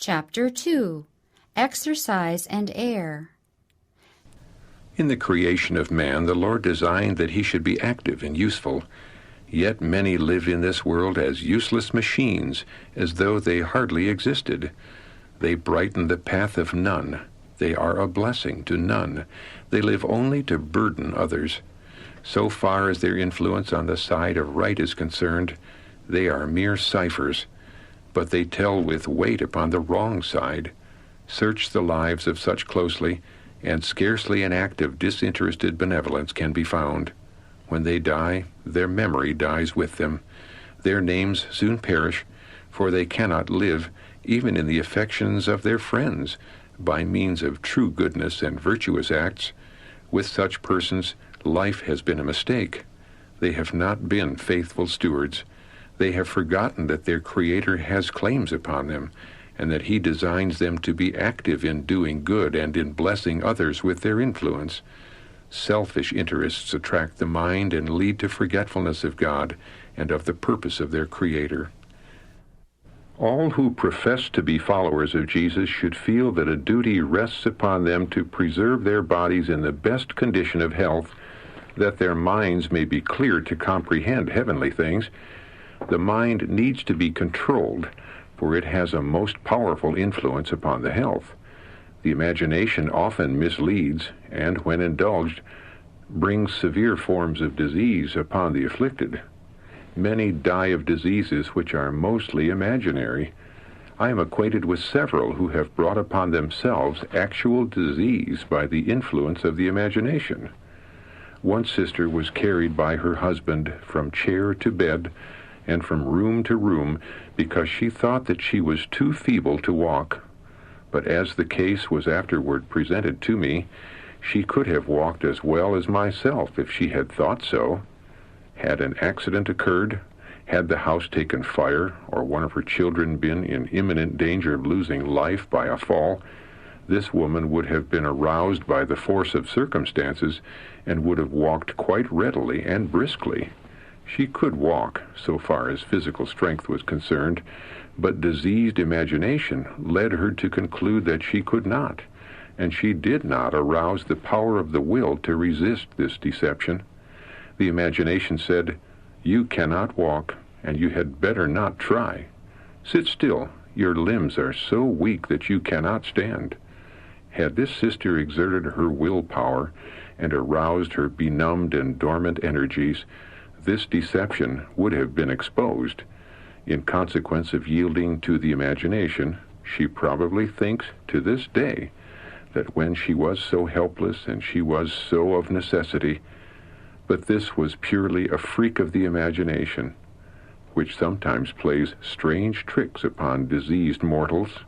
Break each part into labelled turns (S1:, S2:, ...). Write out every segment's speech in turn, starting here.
S1: Chapter 2. Exercise and Air.
S2: In the creation of man, the Lord designed that he should be active and useful. Yet many live in this world as useless machines, as though they hardly existed. They brighten the path of none. They are a blessing to none. They live only to burden others. So far as their influence on the side of right is concerned, they are mere ciphers, but they tell with weight upon the wrong side. Search the lives of such closely, and scarcely an act of disinterested benevolence can be found. When they die, their memory dies with them. Their names soon perish, for they cannot live, even in the affections of their friends, by means of true goodness and virtuous acts. With such persons, life has been a mistake. They have not been faithful stewards. They have forgotten that their Creator has claims upon them, and that He designs them to be active in doing good and in blessing others with their influence. Selfish interests attract the mind and lead to forgetfulness of God and of the purpose of their Creator. All who profess to be followers of Jesus should feel that a duty rests upon them to preserve their bodies in the best condition of health, that their minds may be clear to comprehend heavenly things. The mind needs to be controlled, for it has a most powerful influence upon the health. The imagination often misleads, and when indulged, brings severe forms of disease upon the afflicted. Many die of diseases which are mostly imaginary. I am acquainted with several who have brought upon themselves actual disease by the influence of the imagination. One sister was carried by her husband from chair to bed and from room to room because she thought that she was too feeble to walk. But as the case was afterward presented to me, she could have walked as well as myself if she had thought so. Had an accident occurred, had the house taken fire, or one of her children been in imminent danger of losing life by a fall, this woman would have been aroused by the force of circumstances and would have walked quite readily and briskly. She could walk, so far as physical strength was concerned, but diseased imagination led her to conclude that she could not, and she did not arouse the power of the will to resist this deception. The imagination said, "You cannot walk, and you had better not try. Sit still, your limbs are so weak that you cannot stand." Had this sister exerted her willpower and aroused her benumbed and dormant energies, this deception would have been exposed. In consequence of yielding to the imagination, she probably thinks to this day that when she was so helpless and she was so of necessity, but this was purely a freak of the imagination, which sometimes plays strange tricks upon diseased mortals.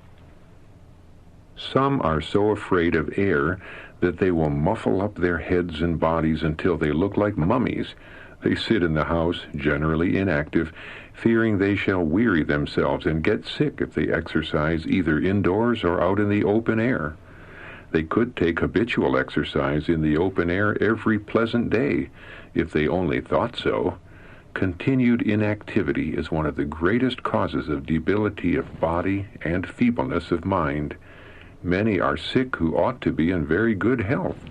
S2: Some are so afraid of air that they will muffle up their heads and bodies until they look like mummies. They sit in the house, generally inactive, fearing they shall weary themselves and get sick if they exercise either indoors or out in the open air. They could take habitual exercise in the open air every pleasant day, if they only thought so. Continued inactivity is one of the greatest causes of debility of body and feebleness of mind. Many are sick who ought to be in very good health,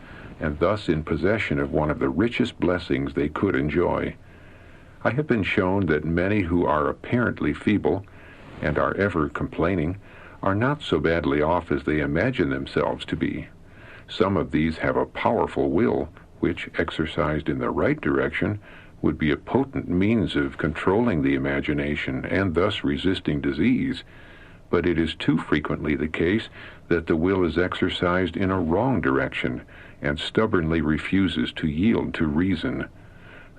S2: and thus in possession of one of the richest blessings they could enjoy. I have been shown that many who are apparently feeble, and are ever complaining, are not so badly off as they imagine themselves to be. Some of these have a powerful will, which, exercised in the right direction, would be a potent means of controlling the imagination and thus resisting disease. But it is too frequently the case that the will is exercised in a wrong direction and stubbornly refuses to yield to reason.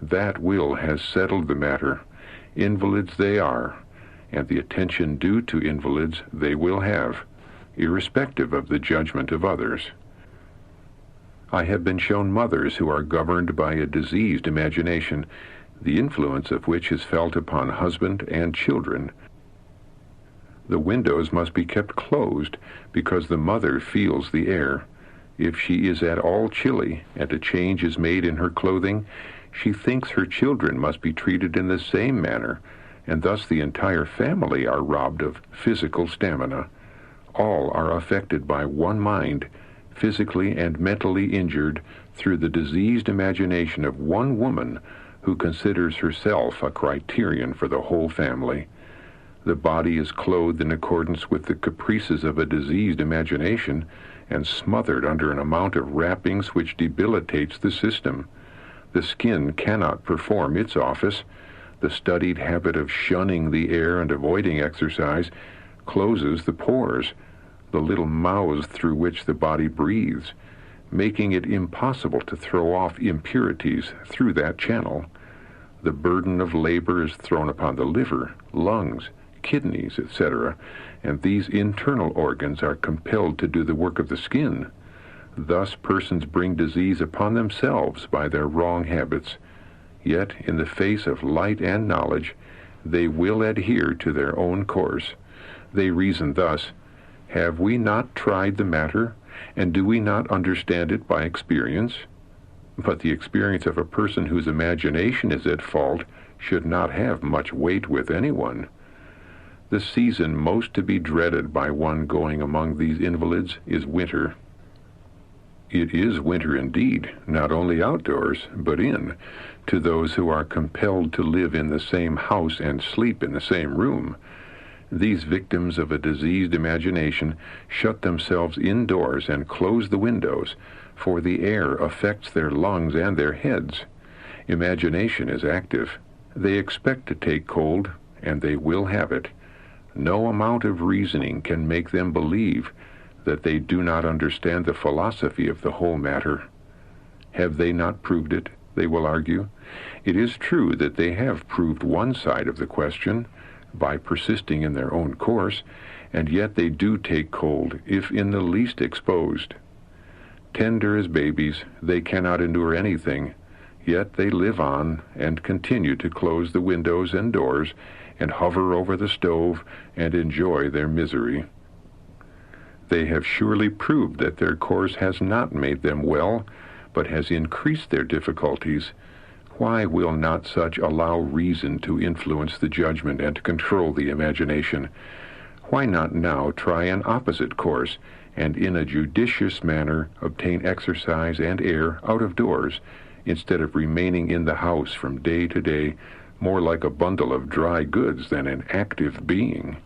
S2: That will has settled the matter. Invalids they are, and the attention due to invalids they will have, irrespective of the judgment of others. I have been shown mothers who are governed by a diseased imagination, the influence of which is felt upon husband and children. The windows must be kept closed because the mother feels the air. If she is at all chilly and a change is made in her clothing, she thinks her children must be treated in the same manner, and thus the entire family are robbed of physical stamina. All are affected by one mind, physically and mentally injured through the diseased imagination of one woman who considers herself a criterion for the whole family. The body is clothed in accordance with the caprices of a diseased imagination and smothered under an amount of wrappings which debilitates the system. The skin cannot perform its office. The studied habit of shunning the air and avoiding exercise closes the pores, the little mouths through which the body breathes, making it impossible to throw off impurities through that channel. The burden of labor is thrown upon the liver, lungs, kidneys, etc., and these internal organs are compelled to do the work of the skin. Thus persons bring disease upon themselves by their wrong habits. Yet, in the face of light and knowledge, they will adhere to their own course. They reason thus: have we not tried the matter, and do we not understand it by experience? But the experience of a person whose imagination is at fault should not have much weight with anyone. The season most to be dreaded by one going among these invalids is winter. It is winter indeed, not only outdoors, but in, to those who are compelled to live in the same house and sleep in the same room. These victims of a diseased imagination shut themselves indoors and close the windows, for the air affects their lungs and their heads. Imagination is active. They expect to take cold, and they will have it. No amount of reasoning can make them believe that they do not understand the philosophy of the whole matter. Have they not proved it? They will argue. It is true that they have proved one side of the question by persisting in their own course, and yet they do take cold if in the least exposed. Tender as babies, they cannot endure anything, yet they live on and continue to close the windows and doors and hover over the stove and enjoy their misery. They have surely proved that their course has not made them well, but has increased their difficulties. Why will not such allow reason to influence the judgment and to control the imagination? Why not now try an opposite course, and in a judicious manner obtain exercise and air out of doors, instead of remaining in the house from day to day, more like a bundle of dry goods than an active being?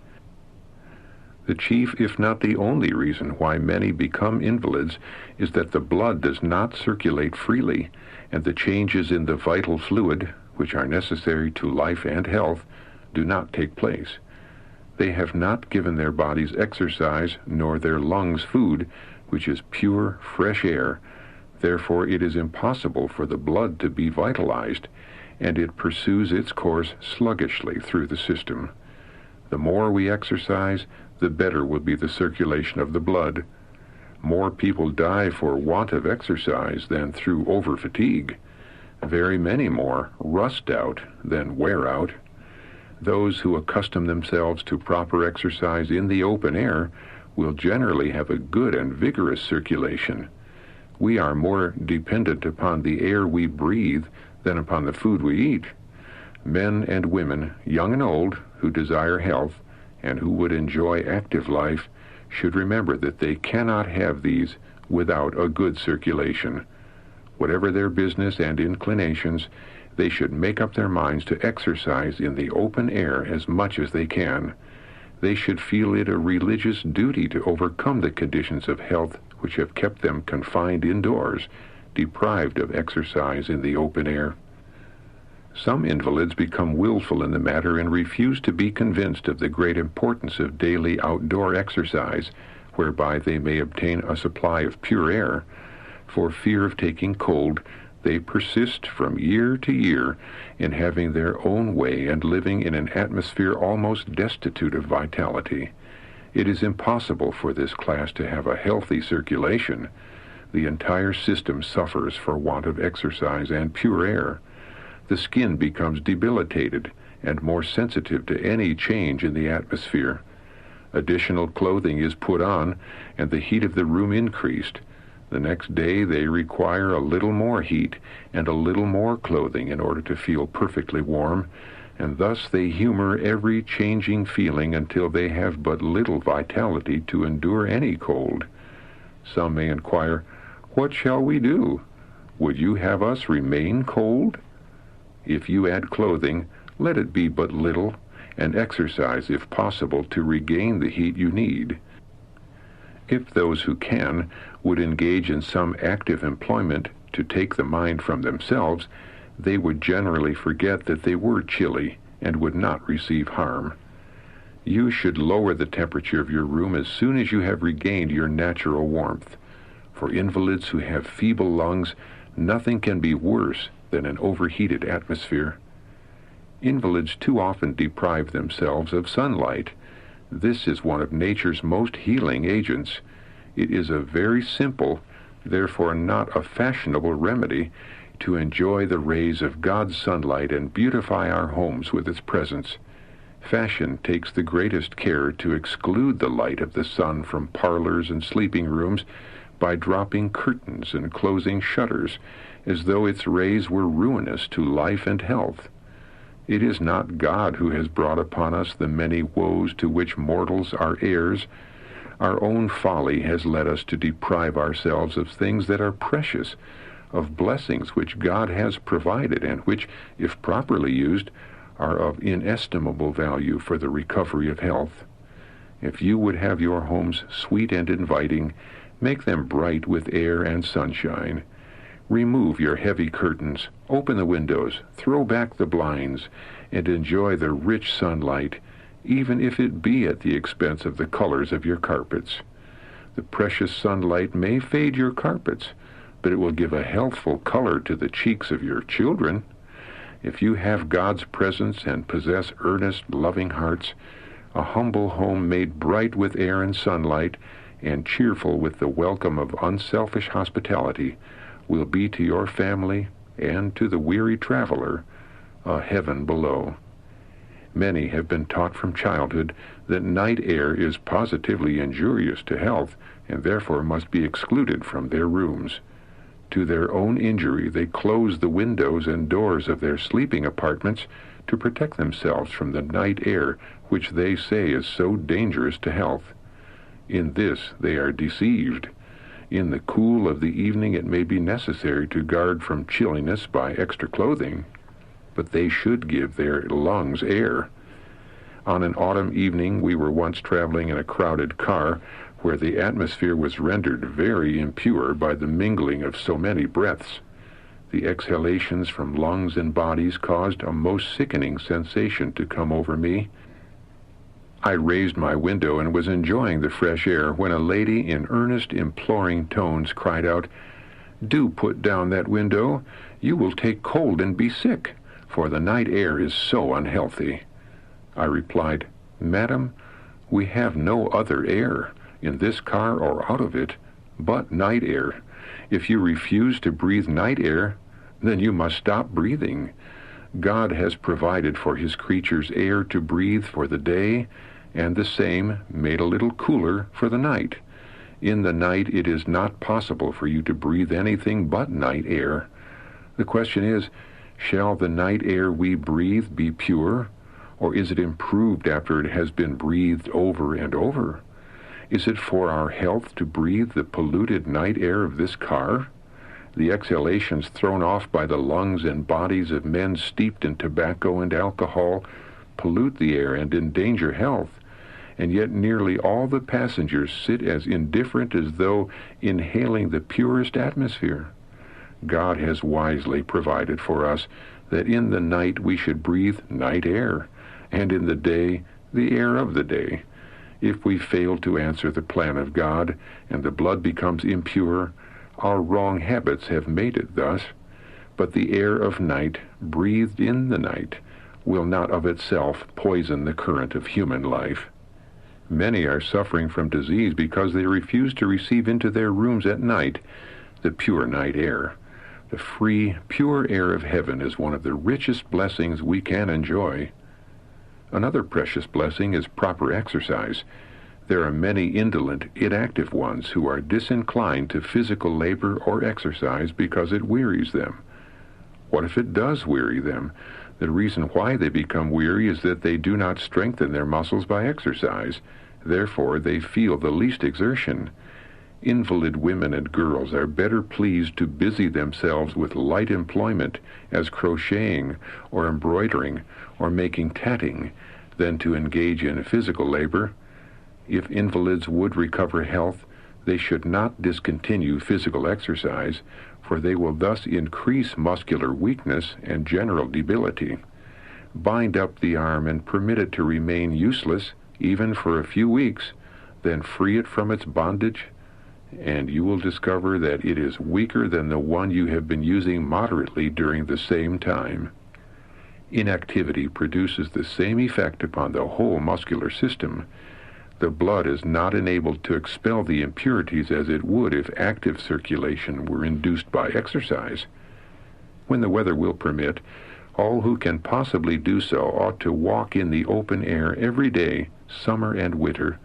S2: The chief, if not the only reason why many become invalids is that the blood does not circulate freely, and the changes in the vital fluid, which are necessary to life and health, do not take place. They have not given their bodies exercise, nor their lungs food, which is pure, fresh air. Therefore it is impossible for the blood to be vitalized, and it pursues its course sluggishly through the system. The more we exercise, the better will be the circulation of the blood. More people die for want of exercise than through over-fatigue. Very many more rust out than wear out. Those who accustom themselves to proper exercise in the open air will generally have a good and vigorous circulation. We are more dependent upon the air we breathe than upon the food we eat. Men and women, young and old, who desire health and who would enjoy active life should remember that they cannot have these without a good circulation. Whatever their business and inclinations, they should make up their minds to exercise in the open air as much as they can. They should feel it a religious duty to overcome the conditions of health which have kept them confined indoors, deprived of exercise in the open air. Some invalids become willful in the matter and refuse to be convinced of the great importance of daily outdoor exercise, whereby they may obtain a supply of pure air. For fear of taking cold, they persist from year to year in having their own way and living in an atmosphere almost destitute of vitality. It is impossible for this class to have a healthy circulation. The entire system suffers for want of exercise and pure air. The skin becomes debilitated and more sensitive to any change in the atmosphere. Additional clothing is put on, and the heat of the room increased. The next day they require a little more heat and a little more clothing in order to feel perfectly warm. and thus they humor every changing feeling until they have but little vitality to endure any cold. Some may inquire, "What shall we do? Would you have us remain cold?" If you add clothing, let it be but little, and exercise, if possible, to regain the heat you need. If those who can would engage in some active employment to take the mind from themselves, they would generally forget that they were chilly and would not receive harm. You should lower the temperature of your room as soon as you have regained your natural warmth. For invalids who have feeble lungs, nothing can be worse than an overheated atmosphere. Invalids too often deprive themselves of sunlight. This is one of nature's most healing agents. It is a very simple, therefore not a fashionable remedy to enjoy the rays of God's sunlight and beautify our homes with its presence. Fashion takes the greatest care to exclude the light of the sun from parlors and sleeping rooms by dropping curtains and closing shutters, as though its rays were ruinous to life and health. It is not God who has brought upon us the many woes to which mortals are heirs. Our own folly has led us to deprive ourselves of things that are precious, of blessings which God has provided and which, if properly used, are of inestimable value for the recovery of health. If you would have your homes sweet and inviting, make them bright with air and sunshine. Remove your heavy curtains, open the windows, throw back the blinds, and enjoy the rich sunlight, even if it be at the expense of the colors of your carpets. The precious sunlight may fade your carpets, but it will give a healthful color to the cheeks of your children. If you have God's presence and possess earnest, loving hearts, a humble home made bright with air and sunlight, and cheerful with the welcome of unselfish hospitality, will be to your family and to the weary traveler a heaven below. Many have been taught from childhood that night air is positively injurious to health and therefore must be excluded from their rooms. To their own injury, they close the windows and doors of their sleeping apartments to protect themselves from the night air, which they say is so dangerous to health. In this they are deceived. In the cool of the evening it may be necessary to guard from chilliness by extra clothing, but they should give their lungs air. On an autumn evening we were once traveling in a crowded car where the atmosphere was rendered very impure by the mingling of so many breaths. The exhalations from lungs and bodies caused a most sickening sensation to come over me. I raised my window and was enjoying the fresh air when a lady in earnest, imploring tones cried out, "Do put down that window. You will take cold and be sick, for the night air is so unhealthy." I replied, "Madam, we have no other air, in this car or out of it, but night air. If you refuse to breathe night air, then you must stop breathing. God has provided for his creatures air to breathe for the day, and the same, made a little cooler, for the night. In the night it is not possible for you to breathe anything but night air. The question is, shall the night air we breathe be pure, or is it improved after it has been breathed over and over? Is it for our health to breathe the polluted night air of this car? The exhalations thrown off by the lungs and bodies of men steeped in tobacco and alcohol pollute the air and endanger health, and yet nearly all the passengers sit as indifferent as though inhaling the purest atmosphere. God has wisely provided for us that in the night we should breathe night air, and in the day the air of the day. If we fail to answer the plan of God, and the blood becomes impure, our wrong habits have made it thus. But the air of night, breathed in the night, will not of itself poison the current of human life. Many are suffering from disease because they refuse to receive into their rooms at night the pure night air. The free, pure air of heaven is one of the richest blessings we can enjoy. Another precious blessing is proper exercise. There are many indolent, inactive ones who are disinclined to physical labor or exercise because it wearies them. What if it does weary them? The reason why they become weary is that they do not strengthen their muscles by exercise. Therefore, they feel the least exertion. Invalid women and girls are better pleased to busy themselves with light employment, as crocheting or embroidering or making tatting, than to engage in physical labor. If invalids would recover health, they should not discontinue physical exercise, for they will thus increase muscular weakness and general debility. Bind up the arm and permit it to remain useless, even for a few weeks, then free it from its bondage, and you will discover that it is weaker than the one you have been using moderately during the same time. Inactivity produces the same effect upon the whole muscular system. The blood is not enabled to expel the impurities as it would if active circulation were induced by exercise. When the weather will permit, all who can possibly do so ought to walk in the open air every day, summer and winter,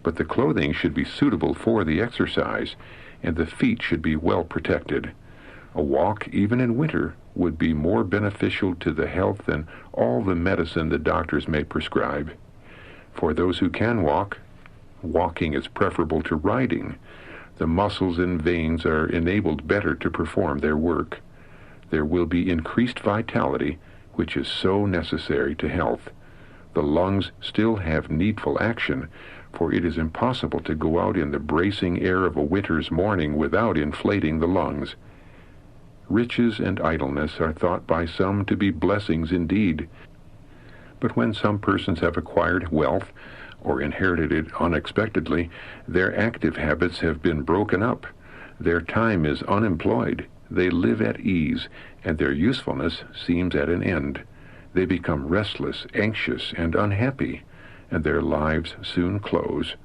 S2: but the clothing should be suitable for the exercise, and the feet should be well protected. A walk, even in winter, would be more beneficial to the health than all the medicine the doctors may prescribe. For those who can walk, walking is preferable to riding. The muscles and veins are enabled better to perform their work. There will be increased vitality, which is so necessary to health. The lungs still have needful action, for it is impossible to go out in the bracing air of a winter's morning without inflating the lungs. Riches and idleness are thought by some to be blessings indeed. But when some persons have acquired wealth or inherited it unexpectedly, their active habits have been broken up. Their time is unemployed. They live at ease, and their usefulness seems at an end. They become restless, anxious, and unhappy, and their lives soon close.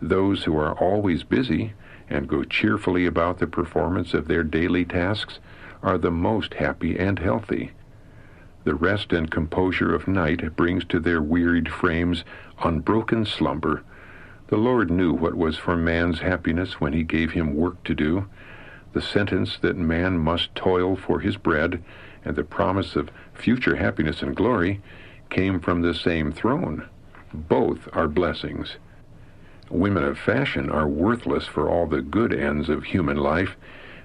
S2: Those who are always busy and go cheerfully about the performance of their daily tasks are the most happy and healthy. The rest and composure of night brings to their wearied frames unbroken slumber. The Lord knew what was for man's happiness when he gave him work to do. The sentence that man must toil for his bread, and the promise of future happiness and glory, came from the same throne. Both are blessings. Women of fashion are worthless for all the good ends of human life.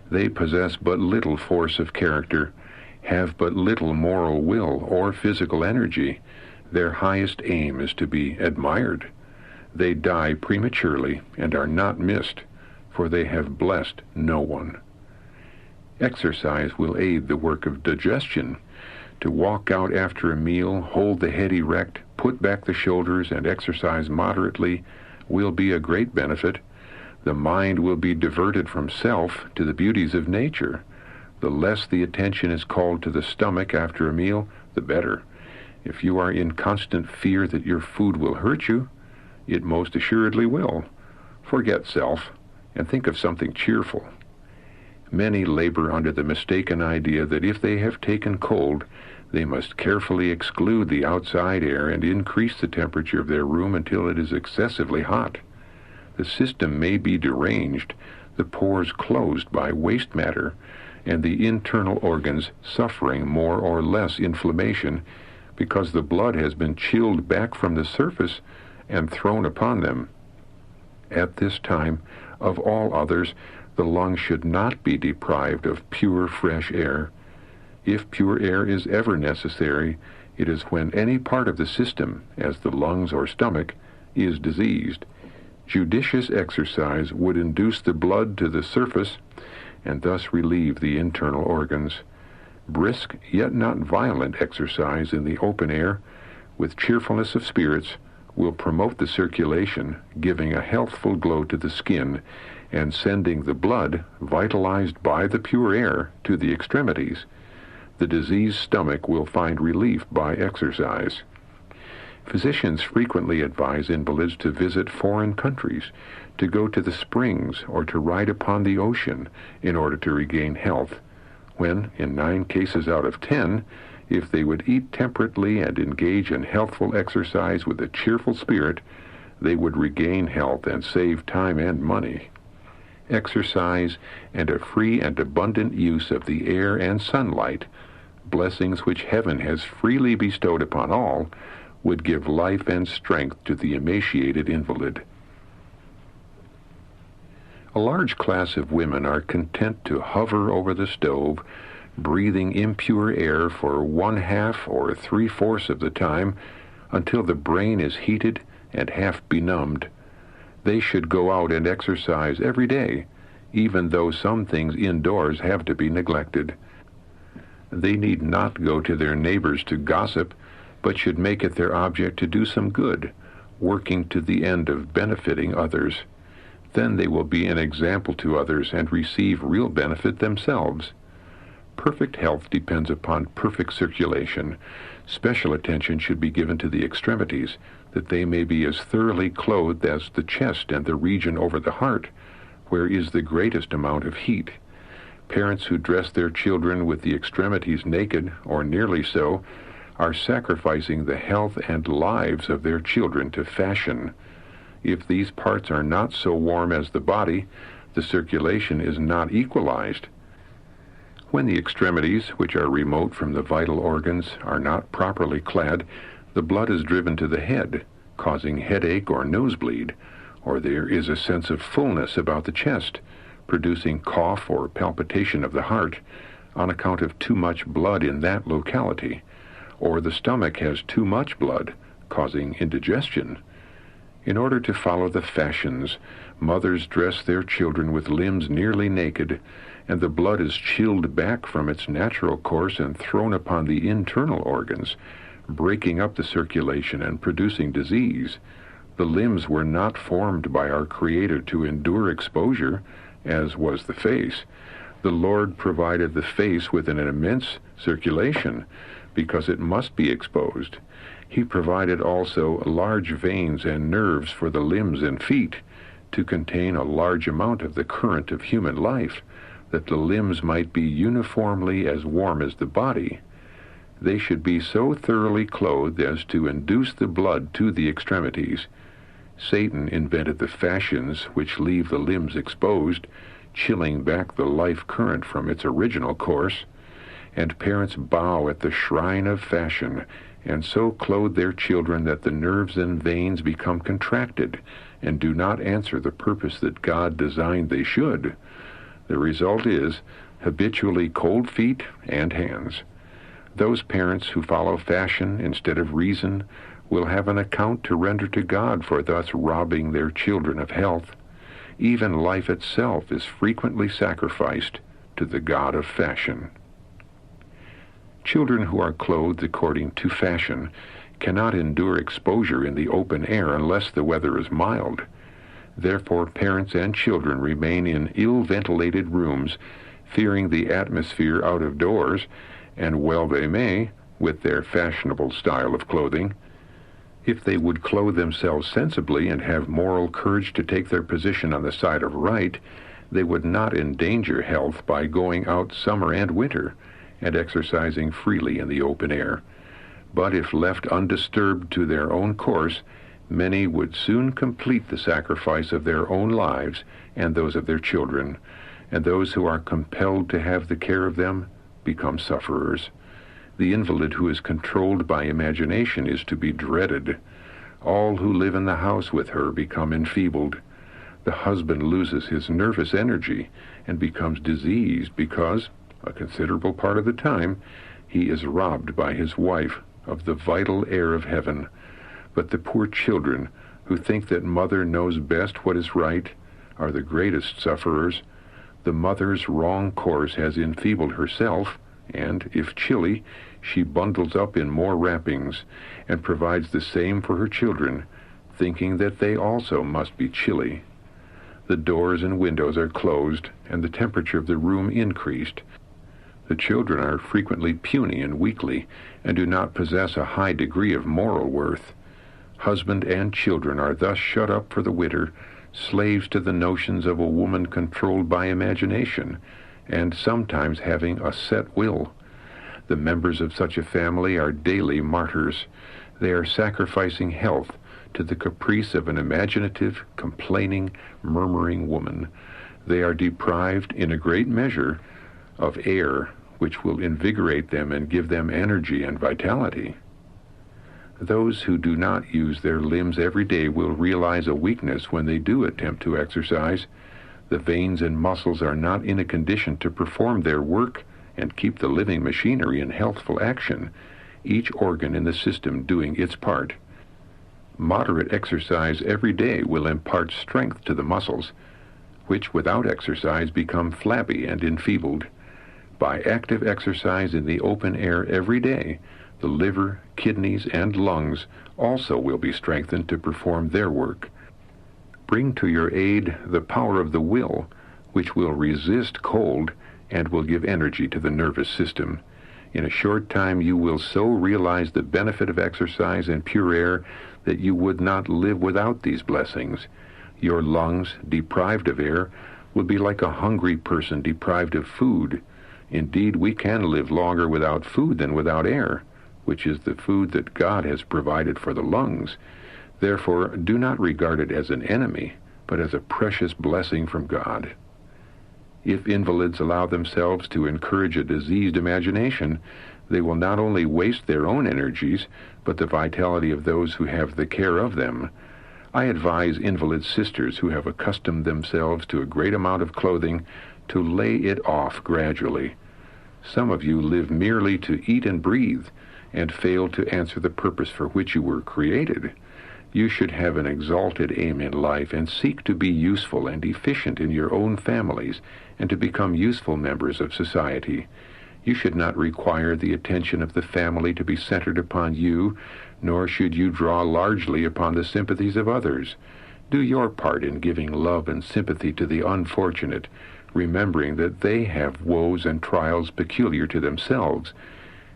S2: They possess but little force of character, have but little moral will or physical energy. Their highest aim is to be admired. They die prematurely and are not missed, for they have blessed no one. Exercise will aid the work of digestion. To walk out after a meal, hold the head erect, put back the shoulders, and exercise moderately will be a great benefit. The mind will be diverted from self to the beauties of nature. The less the attention is called to the stomach after a meal, the better. If you are in constant fear that your food will hurt you, it most assuredly will. Forget self and think of something cheerful. Many labor under the mistaken idea that if they have taken cold, they must carefully exclude the outside air and increase the temperature of their room until it is excessively hot. The system may be deranged, the pores closed by waste matter, and the internal organs suffering more or less inflammation because the blood has been chilled back from the surface and thrown upon them. At this time, of all others, the lungs should not be deprived of pure, fresh air. If pure air is ever necessary, it is when any part of the system, as the lungs or stomach, is diseased. Judicious exercise would induce the blood to the surface and thus relieve the internal organs. Brisk, yet not violent exercise in the open air, with cheerfulness of spirits, will promote the circulation, giving a healthful glow to the skin, and sending the blood, vitalized by the pure air, to the extremities. The diseased stomach will find relief by exercise. Physicians frequently advise invalids to visit foreign countries, to go to the springs, or to ride upon the ocean in order to regain health, when, in 9 cases out of 10, if they would eat temperately and engage in healthful exercise with a cheerful spirit, they would regain health and save time and money. Exercise and a free and abundant use of the air and sunlight blessings which heaven has freely bestowed upon all, would give life and strength to the emaciated invalid. A large class of women are content to hover over the stove, breathing impure air for 1/2 or 3/4 of the time until the brain is heated and half benumbed. They should go out and exercise every day, even though some things indoors have to be neglected. They need not go to their neighbors to gossip, but should make it their object to do some good, working to the end of benefiting others. Then they will be an example to others and receive real benefit themselves. Perfect health depends upon perfect circulation. Special attention should be given to the extremities, that they may be as thoroughly clothed as the chest and the region over the heart, where is the greatest amount of heat. Parents who dress their children with the extremities naked, or nearly so, are sacrificing the health and lives of their children to fashion. If these parts are not so warm as the body, the circulation is not equalized. When the extremities, which are remote from the vital organs, are not properly clad, the blood is driven to the head, causing headache or nosebleed, or there is a sense of fullness about the chest, producing cough or palpitation of the heart on account of too much blood in that locality, or the stomach has too much blood, causing indigestion. In order to follow the fashions, mothers dress their children with limbs nearly naked, and the blood is chilled back from its natural course and thrown upon the internal organs, breaking up the circulation and producing disease. The limbs were not formed by our Creator to endure exposure, as was the face. The Lord provided the face with an immense circulation, because it must be exposed. He provided also large veins and nerves for the limbs and feet, to contain a large amount of the current of human life, that the limbs might be uniformly as warm as the body. They should be so thoroughly clothed as to induce the blood to the extremities. Satan invented the fashions which leave the limbs exposed, chilling back the life current from its original course, and parents bow at the shrine of fashion, and so clothe their children that the nerves and veins become contracted, and do not answer the purpose that God designed they should. The result is habitually cold feet and hands. Those parents who follow fashion instead of reason will have an account to render to God for thus robbing their children of health. Even life itself is frequently sacrificed to the god of fashion. Children who are clothed according to fashion cannot endure exposure in the open air unless the weather is mild. Therefore, parents and children remain in ill-ventilated rooms, fearing the atmosphere out of doors, and well they may, with their fashionable style of clothing. If they would clothe themselves sensibly and have moral courage to take their position on the side of right, they would not endanger health by going out summer and winter and exercising freely in the open air. But if left undisturbed to their own course, many would soon complete the sacrifice of their own lives and those of their children, and those who are compelled to have the care of them become sufferers. The invalid who is controlled by imagination is to be dreaded. All who live in the house with her become enfeebled. The husband loses his nervous energy and becomes diseased because, a considerable part of the time, he is robbed by his wife of the vital air of heaven. But the poor children, who think that mother knows best what is right, are the greatest sufferers. The mother's wrong course has enfeebled herself, and, if chilly, she bundles up in more wrappings, and provides the same for her children, thinking that they also must be chilly. The doors and windows are closed, and the temperature of the room increased. The children are frequently puny and weakly, and do not possess a high degree of moral worth. Husband and children are thus shut up for the winter, slaves to the notions of a woman controlled by imagination, and sometimes having a set will. The members of such a family are daily martyrs. They are sacrificing health to the caprice of an imaginative, complaining, murmuring woman. They are deprived, in a great measure, of air, which will invigorate them and give them energy and vitality. Those who do not use their limbs every day will realize a weakness when they do attempt to exercise. The veins and muscles are not in a condition to perform their work and keep the living machinery in healthful action, each organ in the system doing its part. Moderate exercise every day will impart strength to the muscles, which without exercise become flabby and enfeebled. By active exercise in the open air every day, the liver, kidneys, and lungs also will be strengthened to perform their work. Bring to your aid the power of the will, which will resist cold and will give energy to the nervous system. In a short time you will so realize the benefit of exercise and pure air that you would not live without these blessings. Your lungs, deprived of air, would be like a hungry person deprived of food. Indeed, we can live longer without food than without air, which is the food that God has provided for the lungs. Therefore, do not regard it as an enemy, but as a precious blessing from God. If invalids allow themselves to encourage a diseased imagination, they will not only waste their own energies, but the vitality of those who have the care of them. I advise invalid sisters who have accustomed themselves to a great amount of clothing to lay it off gradually. Some of you live merely to eat and breathe, and fail to answer the purpose for which you were created. You should have an exalted aim in life and seek to be useful and efficient in your own families and to become useful members of society. You should not require the attention of the family to be centered upon you, nor should you draw largely upon the sympathies of others. Do your part in giving love and sympathy to the unfortunate, remembering that they have woes and trials peculiar to themselves.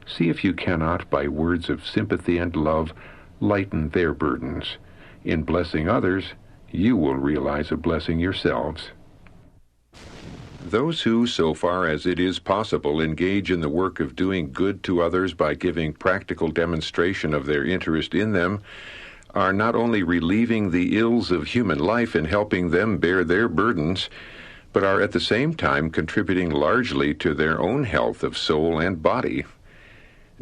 S2: See if you cannot, by words of sympathy and love, lighten their burdens. In blessing others, you will realize a blessing yourselves. Those who, so far as it is possible, engage in the work of doing good to others by giving practical demonstration of their interest in them, are not only relieving the ills of human life and helping them bear their burdens, but are at the same time contributing largely to their own health of soul and body.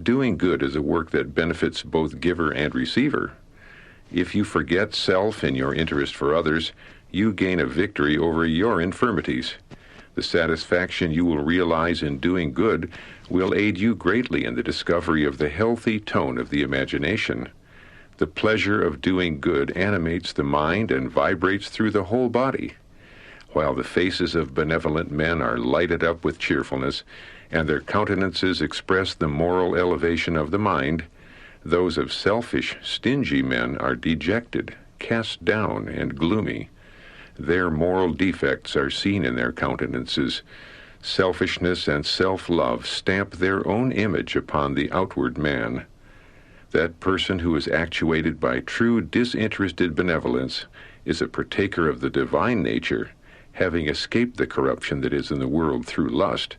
S2: Doing good is a work that benefits both giver and receiver. If you forget self in your interest for others, you gain a victory over your infirmities. The satisfaction you will realize in doing good will aid you greatly in the discovery of the healthy tone of the imagination. The pleasure of doing good animates the mind and vibrates through the whole body. While the faces of benevolent men are lighted up with cheerfulness, and their countenances express the moral elevation of the mind, those of selfish, stingy men are dejected, cast down, and gloomy. Their moral defects are seen in their countenances. Selfishness and self-love stamp their own image upon the outward man. That person who is actuated by true disinterested benevolence is a partaker of the divine nature, having escaped the corruption that is in the world through lust,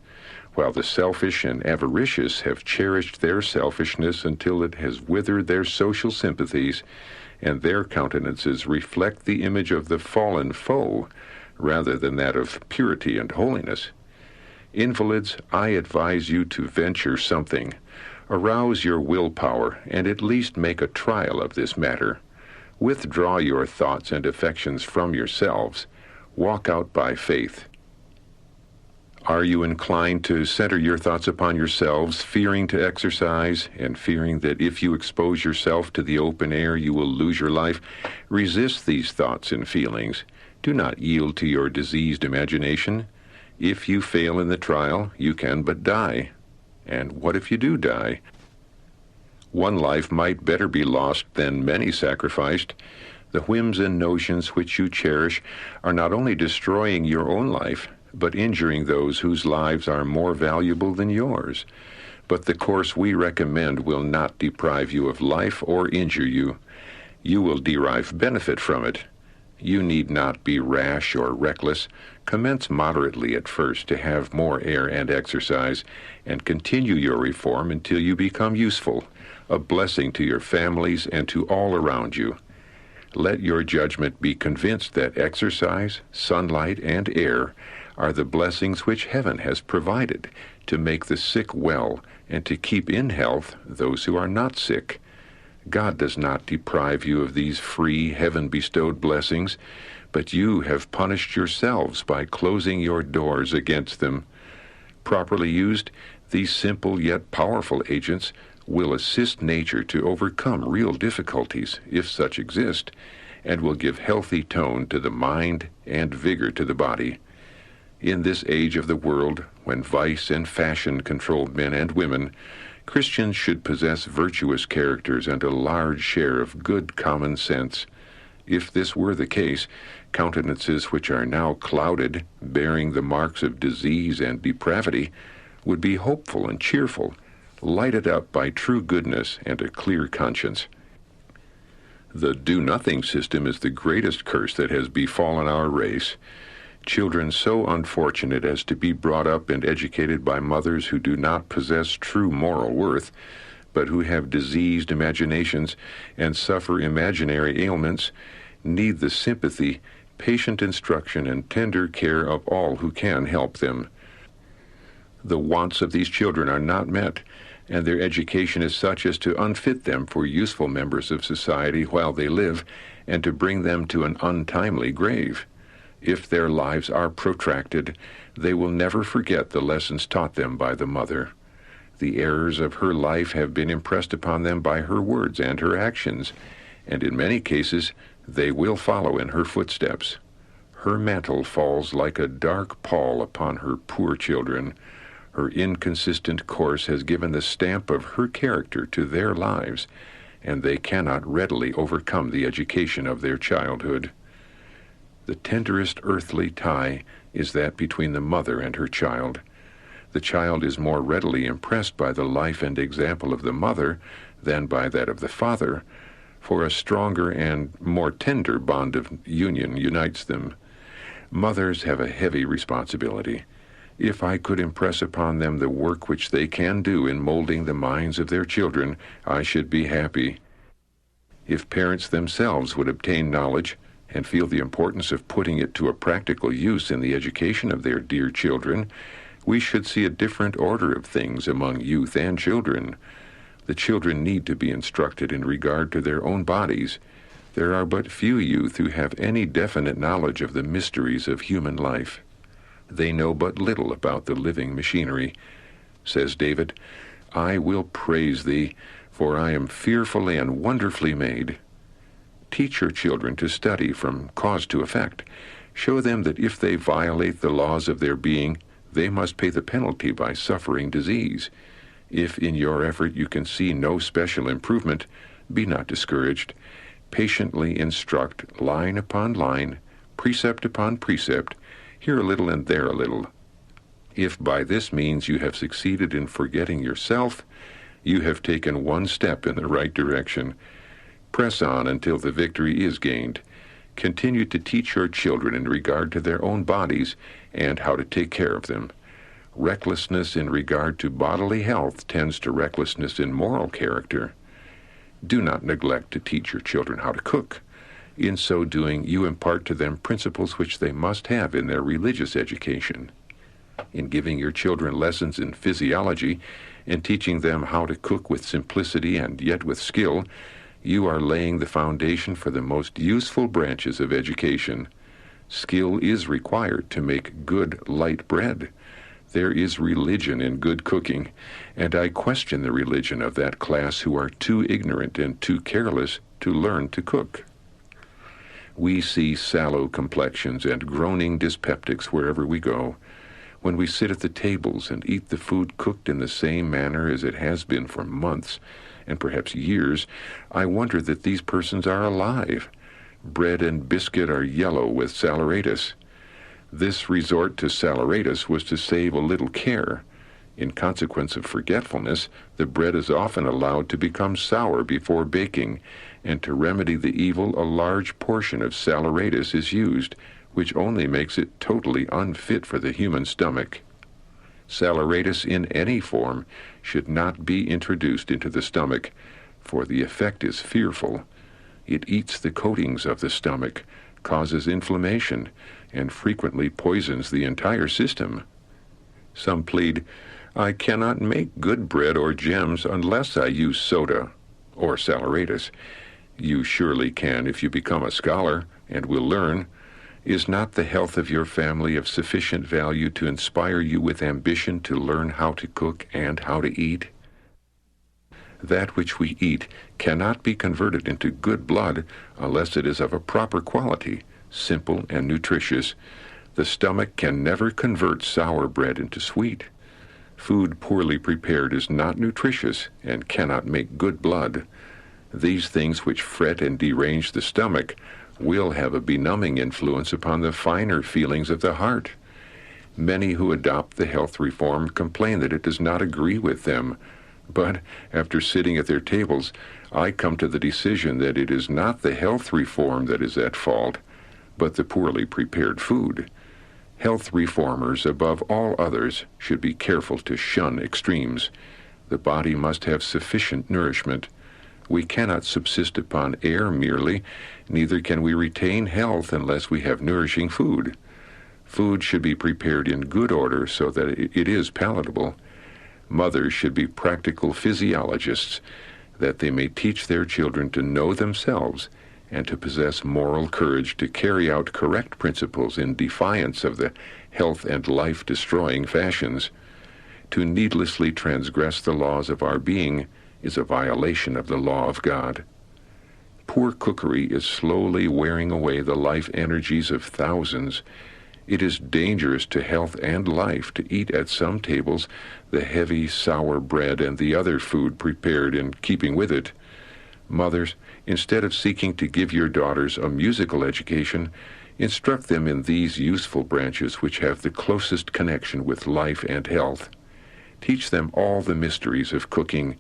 S2: while the selfish and avaricious have cherished their selfishness until it has withered their social sympathies, and their countenances reflect the image of the fallen foe rather than that of purity and holiness. Invalids, I advise you to venture something. Arouse your willpower and at least make a trial of this matter. Withdraw your thoughts and affections from yourselves. Walk out by faith. Are you inclined to center your thoughts upon yourselves, fearing to exercise, and fearing that if you expose yourself to the open air you will lose your life? Resist these thoughts and feelings. Do not yield to your diseased imagination. If you fail in the trial, you can but die. And what if you do die? One life might better be lost than many sacrificed. The whims and notions which you cherish are not only destroying your own life, but injuring those whose lives are more valuable than yours. But the course we recommend will not deprive you of life or injure you. You will derive benefit from it. You need not be rash or reckless. Commence moderately at first to have more air and exercise, and continue your reform until you become useful, a blessing to your families and to all around you. Let your judgment be convinced that exercise, sunlight, and air are the blessings which heaven has provided to make the sick well, and to keep in health those who are not sick. God does not deprive you of these free, heaven-bestowed blessings, but you have punished yourselves by closing your doors against them. Properly used, these simple yet powerful agents will assist nature to overcome real difficulties, if such exist, and will give healthy tone to the mind and vigor to the body. In this age of the world, when vice and fashion control men and women, Christians should possess virtuous characters and a large share of good common sense. If this were the case, countenances which are now clouded, bearing the marks of disease and depravity, would be hopeful and cheerful, lighted up by true goodness and a clear conscience. The do-nothing system is the greatest curse that has befallen our race. Children so unfortunate as to be brought up and educated by mothers who do not possess true moral worth, but who have diseased imaginations and suffer imaginary ailments, need the sympathy, patient instruction, and tender care of all who can help them. The wants of these children are not met, and their education is such as to unfit them for useful members of society while they live, and to bring them to an untimely grave. If their lives are protracted, they will never forget the lessons taught them by the mother. The errors of her life have been impressed upon them by her words and her actions, and in many cases they will follow in her footsteps. Her mantle falls like a dark pall upon her poor children. Her inconsistent course has given the stamp of her character to their lives, and they cannot readily overcome the education of their childhood. The tenderest earthly tie is that between the mother and her child. The child is more readily impressed by the life and example of the mother than by that of the father, for a stronger and more tender bond of union unites them. Mothers have a heavy responsibility. If I could impress upon them the work which they can do in molding the minds of their children, I should be happy. If parents themselves would obtain knowledge and feel the importance of putting it to a practical use in the education of their dear children, we should see a different order of things among youth and children. The children need to be instructed in regard to their own bodies. There are but few youth who have any definite knowledge of the mysteries of human life. They know but little about the living machinery. Says David, I will praise thee, for I am fearfully and wonderfully made. Teach your children to study from cause to effect. Show them that if they violate the laws of their being, they must pay the penalty by suffering disease. If in your effort you can see no special improvement, be not discouraged. Patiently instruct line upon line, precept upon precept, here a little and there a little. If by this means you have succeeded in forgetting yourself, you have taken one step in the right direction. Press on until the victory is gained. Continue to teach your children in regard to their own bodies and how to take care of them. Recklessness in regard to bodily health tends to recklessness in moral character. Do not neglect to teach your children how to cook. In so doing, you impart to them principles which they must have in their religious education. In giving your children lessons in physiology and teaching them how to cook with simplicity and yet with skill, you are laying the foundation for the most useful branches of education. Skill is required to make good, light bread. There is religion in good cooking, and I question the religion of that class who are too ignorant and too careless to learn to cook. We see sallow complexions and groaning dyspeptics wherever we go. When we sit at the tables and eat the food cooked in the same manner as it has been for months, and perhaps years, I wonder that these persons are alive. Bread and biscuit are yellow with saleratus. This resort to saleratus was to save a little care. In consequence of forgetfulness, the bread is often allowed to become sour before baking, and to remedy the evil, a large portion of saleratus is used, which only makes it totally unfit for the human stomach. Saleratus in any form should not be introduced into the stomach, for the effect is fearful. It eats the coatings of the stomach, causes inflammation, and frequently poisons the entire system. Some plead, I cannot make good bread or gems unless I use soda or saleratus. You surely can if you become a scholar, and will learn. Is not the health of your family of sufficient value to inspire you with ambition to learn how to cook and how to eat? That which we eat cannot be converted into good blood unless it is of a proper quality, simple and nutritious. The stomach can never convert sour bread into sweet. Food poorly prepared is not nutritious and cannot make good blood. These things which fret and derange the stomach will have a benumbing influence upon the finer feelings of the heart. Many who adopt the health reform complain that it does not agree with them, but after sitting at their tables, I come to the decision that it is not the health reform that is at fault, but the poorly prepared food. Health reformers, above all others, should be careful to shun extremes. The body must have sufficient nourishment. We cannot subsist upon air merely, neither can we retain health unless we have nourishing food. Food should be prepared in good order so that it is palatable. Mothers should be practical physiologists, that they may teach their children to know themselves and to possess moral courage to carry out correct principles in defiance of the health and life-destroying fashions. To needlessly transgress the laws of our being is a violation of the law of God. Poor cookery is slowly wearing away the life energies of thousands. It is dangerous to health and life to eat at some tables the heavy, sour bread and the other food prepared in keeping with it. Mothers, instead of seeking to give your daughters a musical education, instruct them in these useful branches which have the closest connection with life and health. Teach them all the mysteries of cooking.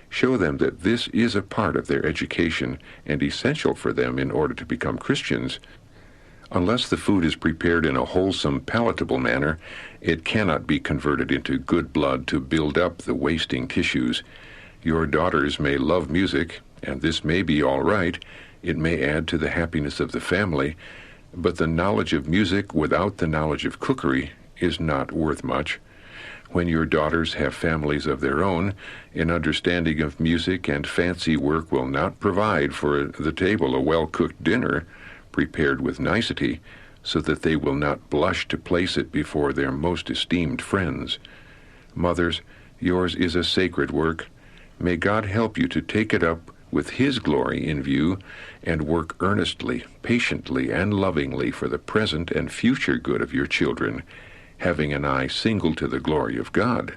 S2: Show them that this is a part of their education and essential for them in order to become Christians. Unless the food is prepared in a wholesome, palatable manner, it cannot be converted into good blood to build up the wasting tissues. Your daughters may love music, and this may be all right. It may add to the happiness of the family, but the knowledge of music without the knowledge of cookery is not worth much. When your daughters have families of their own, an understanding of music and fancy work will not provide for the table a well-cooked dinner, prepared with nicety, so that they will not blush to place it before their most esteemed friends. Mothers, yours is a sacred work. May God help you to take it up with His glory in view, and work earnestly, patiently, and lovingly for the present and future good of your children, having an eye single to the glory of God.